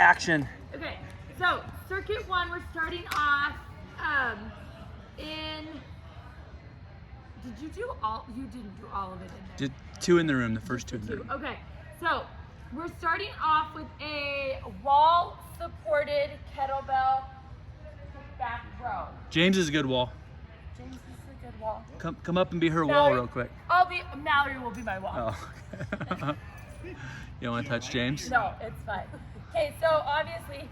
action. Okay, so circuit one, we're starting off in. Did you do all? You didn't do all of it in there. Did 2 in the room, the first 2 in the room. Okay, so we're starting off with a wall-supported kettlebell back row. James is a good wall. James is a good wall. Come up and be her Mallory, wall real quick. Mallory will be my wall. Oh. You don't want to touch James? No, it's fine. Okay, so obviously,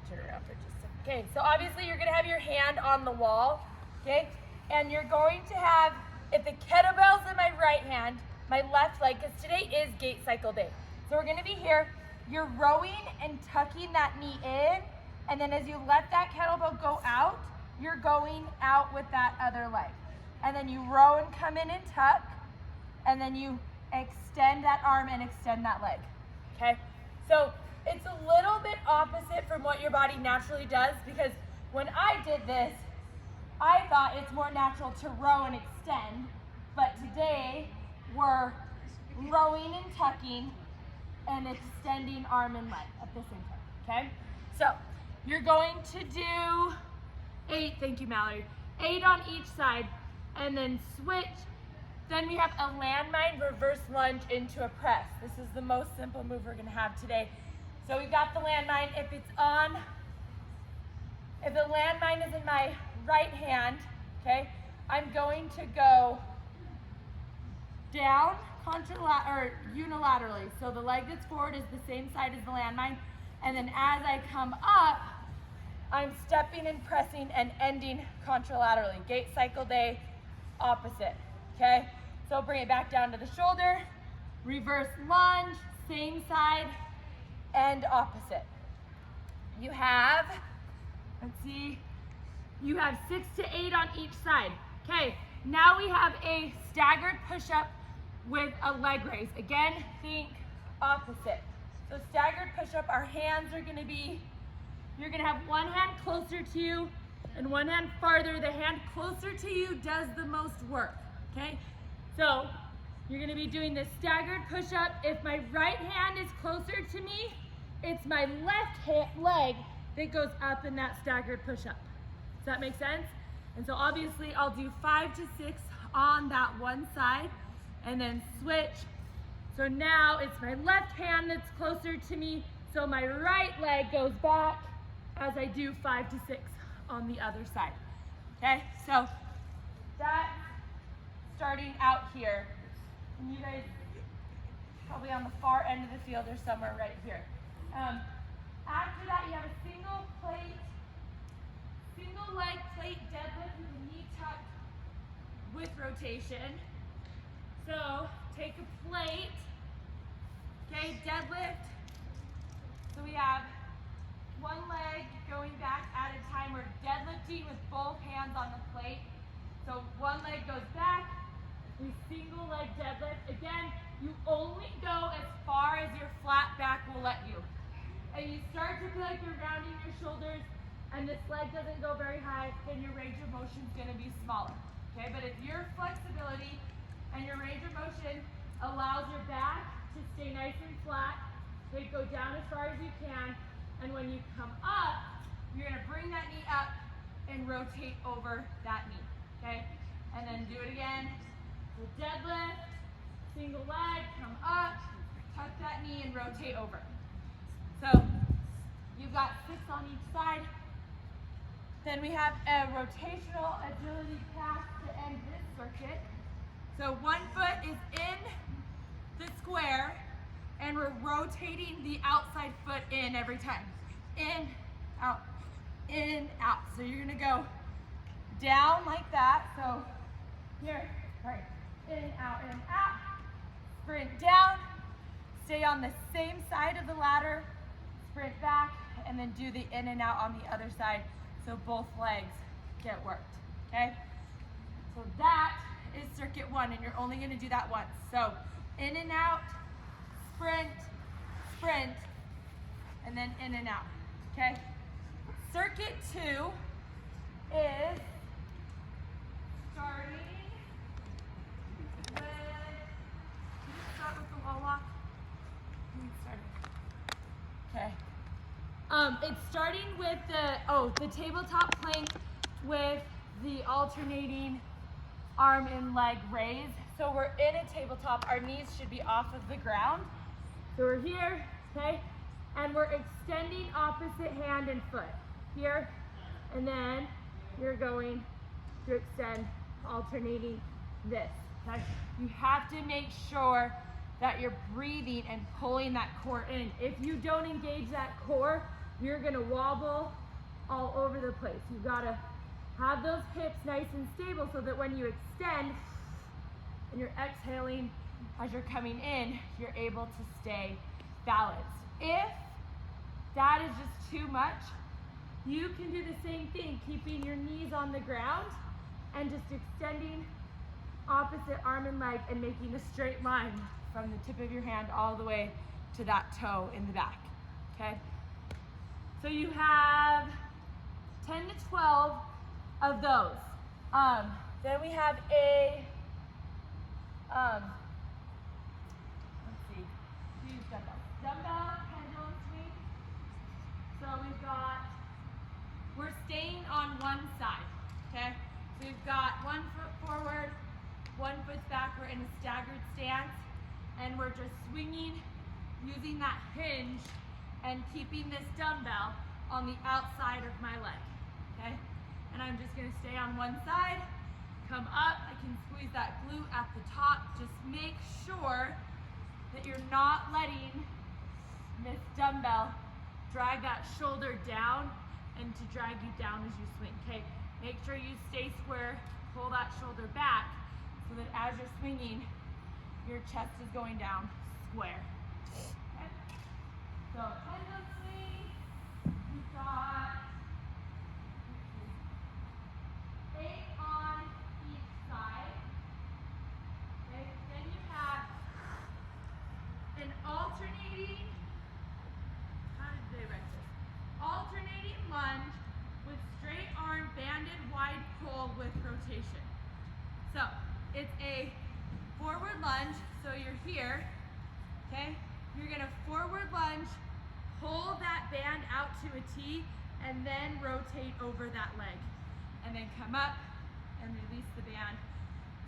turn around for just a second. Okay, so obviously you're gonna have your hand on the wall, okay? And you're going to have, if the kettlebell's in my right hand, my left leg, because today is gait cycle day. So we're gonna be here, you're rowing and tucking that knee in, and then as you let that kettlebell go out, you're going out with that other leg. And then you row and come in and tuck, and then you extend that arm and extend that leg, okay? So it's a little bit opposite from what your body naturally does, because when I did this, I thought it's more natural to row and extend, but today we're rowing and tucking and extending arm and leg at the same time, okay? So you're going to do 8, thank you Mallory, 8 on each side, and then switch. Then we have a landmine reverse lunge into a press. This is the most simple move we're gonna have today. So we've got the landmine. If the landmine is in my right hand, okay, I'm going to go down unilaterally. So the leg that's forward is the same side as the landmine. And then as I come up, I'm stepping and pressing and ending contralaterally. Gait cycle day, opposite, okay? So bring it back down to the shoulder, reverse lunge, same side, and opposite. You have, let's see, you have 6 to 8 on each side. Okay, now we have a staggered push-up with a leg raise. Again, think opposite. So staggered push-up, our hands are gonna be, you're gonna have one hand closer to you and one hand farther. The hand closer to you does the most work, okay? So you're gonna be doing this staggered push-up. If my right hand is closer to me, it's my left leg that goes up in that staggered push-up. Does that make sense? And so obviously I'll do 5 to 6 on that one side and then switch. So now it's my left hand that's closer to me, so my right leg goes back as I do 5 to 6 on the other side. Okay, so that's starting out here. And you guys probably on the far end of the field or somewhere right here. After that, you have a single leg plate deadlift with a knee tucked with rotation. So take a plate, okay, deadlift. So we have one leg going back at a time. We're deadlifting with both hands on the plate. So one leg goes back, we single leg deadlift. Again, you only go as far as your flat back will let you. And you start to feel like you're rounding your shoulders and this leg doesn't go very high, then your range of motion is gonna be smaller, okay? But if your flexibility and your range of motion allows your back to stay nice and flat, so you go down as far as you can, and when you come up, you're gonna bring that knee up and rotate over that knee, okay? And then do it again. So deadlift, single leg, come up, tuck that knee and rotate over. So you've got 6 on each side. Then we have a rotational agility pass to end this circuit. So one foot is in the square and we're rotating the outside foot in every time. In, out, in, out. So you're gonna go down like that. So here, right, in, out, sprint down, stay on the same side of the ladder, sprint back, and then do the in and out on the other side so both legs get worked, okay? So that is circuit 1, and you're only gonna do that once. So in and out, sprint, sprint, and then in and out, okay? Circuit 2 is starting with, can you start with the wall lock? Okay. It's starting with the tabletop plank with the alternating arm and leg raise. So we're in a tabletop, our knees should be off of the ground. So we're here, okay? And we're extending opposite hand and foot. Here, and then you're going to extend, alternating this, okay? You have to make sure that you're breathing and pulling that core in. If you don't engage that core, you're gonna wobble all over the place. You've gotta have those hips nice and stable so that when you extend and you're exhaling as you're coming in, you're able to stay balanced. If that is just too much, you can do the same thing, keeping your knees on the ground and just extending opposite arm and leg and making a straight line from the tip of your hand all the way to that toe in the back, okay? So you have 10 to 12 of those. Then we have a, let's see, use dumbbell pendulum swing. So we're staying on one side, okay? So we've got 1 foot forward, 1 foot back, we're in a staggered stance, and we're just swinging using that hinge and keeping this dumbbell on the outside of my leg, okay? And I'm just gonna stay on one side, come up, I can squeeze that glute at the top. Just make sure that you're not letting this dumbbell drag that shoulder down and to drag you down as you swing, okay? Make sure you stay square, pull that shoulder back so that as you're swinging, your chest is going down square. Okay? So pendulum swing, we've got 8 on each side. Okay? Then you have an alternating, how did they write this? Alternating lunge with straight arm banded wide pull with rotation. So it's a forward lunge, so you're here, okay? You're gonna forward lunge, pull that band out to a T, and then rotate over that leg. And then come up and release the band.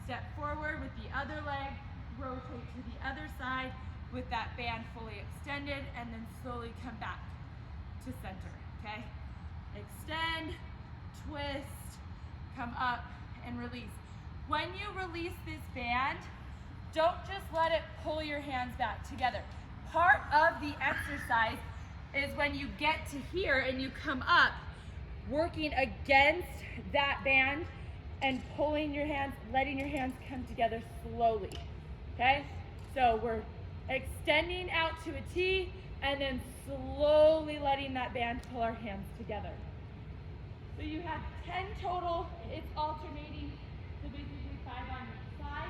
Step forward with the other leg, rotate to the other side with that band fully extended, and then slowly come back to center, okay? Extend, twist, come up, and release. When you release this band, don't just let it pull your hands back together. Part of the exercise is when you get to here and you come up, working against that band and pulling your hands, letting your hands come together slowly, okay? So we're extending out to a T and then slowly letting that band pull our hands together. So you have 10 total, it's alternating, so basically 5 on each side.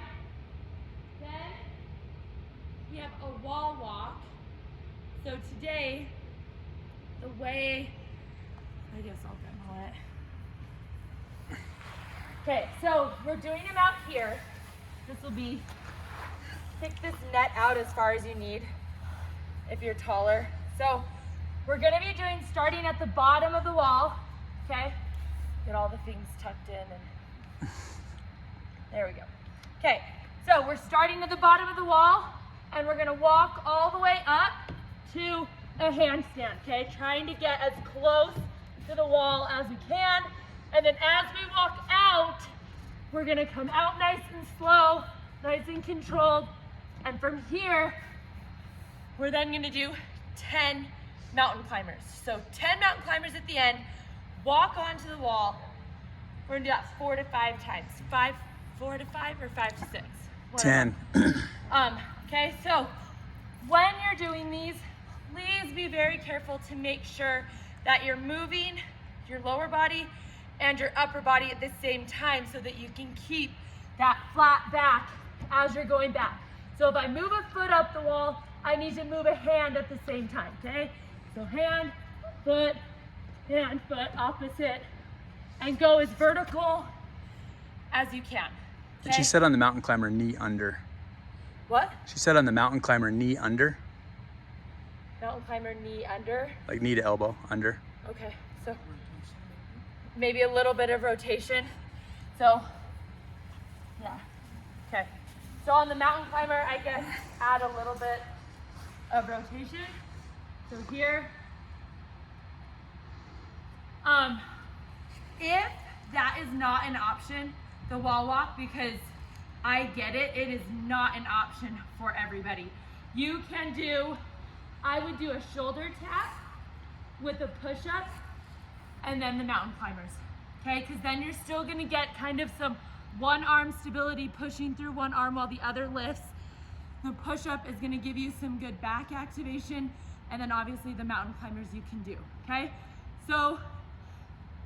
Then we have a wall walk. So today, the way, I guess I'll demo it. Okay, so we're doing them out here. This will be, pick this net out as far as you need if you're taller. So we're gonna be doing, starting at the bottom of the wall, okay? Get all the things tucked in and there we go. Okay, so we're starting at the bottom of the wall and we're gonna walk all the way up to a handstand, okay? Trying to get as close to the wall as we can. And then as we walk out, we're gonna come out nice and slow, nice and controlled. And from here, we're then gonna do 10 mountain climbers. So 10 mountain climbers at the end, walk onto the wall. We're gonna do that 4 to 5 times. 4 to 5 or 5 to 6? Whatever. 10. Okay, so when you're doing these, please be very careful to make sure that you're moving your lower body and your upper body at the same time so that you can keep that flat back as you're going back. So if I move a foot up the wall, I need to move a hand at the same time, okay? So hand, foot, opposite, and go as vertical as you can. Okay? And she said on the mountain climber, knee under. What? She said on the mountain climber, knee under. Mountain climber, knee under. Like knee to elbow, under. Okay, so maybe a little bit of rotation. So, yeah, okay. So on the mountain climber, I guess add a little bit of rotation. So here, if that is not an option, the wall walk, because I get it, it is not an option for everybody. You can do, I would do a shoulder tap with a push-up and then the mountain climbers, okay? Because then you're still gonna get kind of some one arm stability, pushing through one arm while the other lifts. The push-up is gonna give you some good back activation, and then obviously the mountain climbers you can do, okay? So,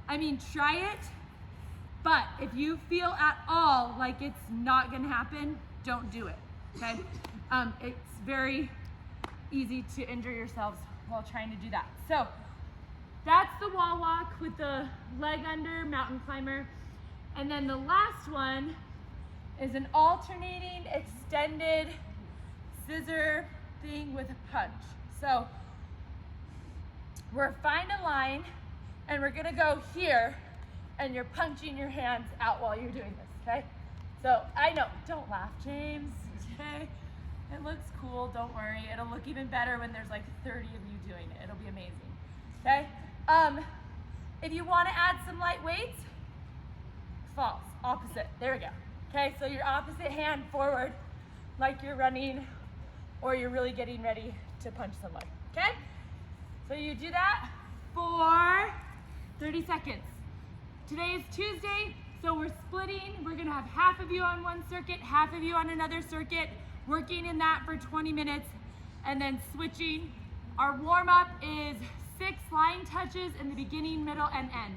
I mean, try it, but if you feel at all like it's not gonna happen, don't do it, okay? It's very easy to injure yourselves while trying to do that. So, that's the wall walk with the leg under mountain climber. And then the last one is an alternating extended scissor thing with a punch. So we're find a line and we're gonna go here and you're punching your hands out while you're doing this, okay? So I know, don't laugh, James, okay? It looks cool, don't worry. It'll look even better when there's like 30 of you doing it. It'll be amazing, okay? If you wanna add some light weights, false, opposite, there we go. Okay, so your opposite hand forward, like you're running or you're really getting ready to punch someone, okay? So you do that for 30 seconds. Today is Tuesday, so we're splitting. We're gonna have half of you on one circuit, half of you on another circuit, working in that for 20 minutes, and then switching. Our warm-up is 6 line touches in the beginning, middle, and end.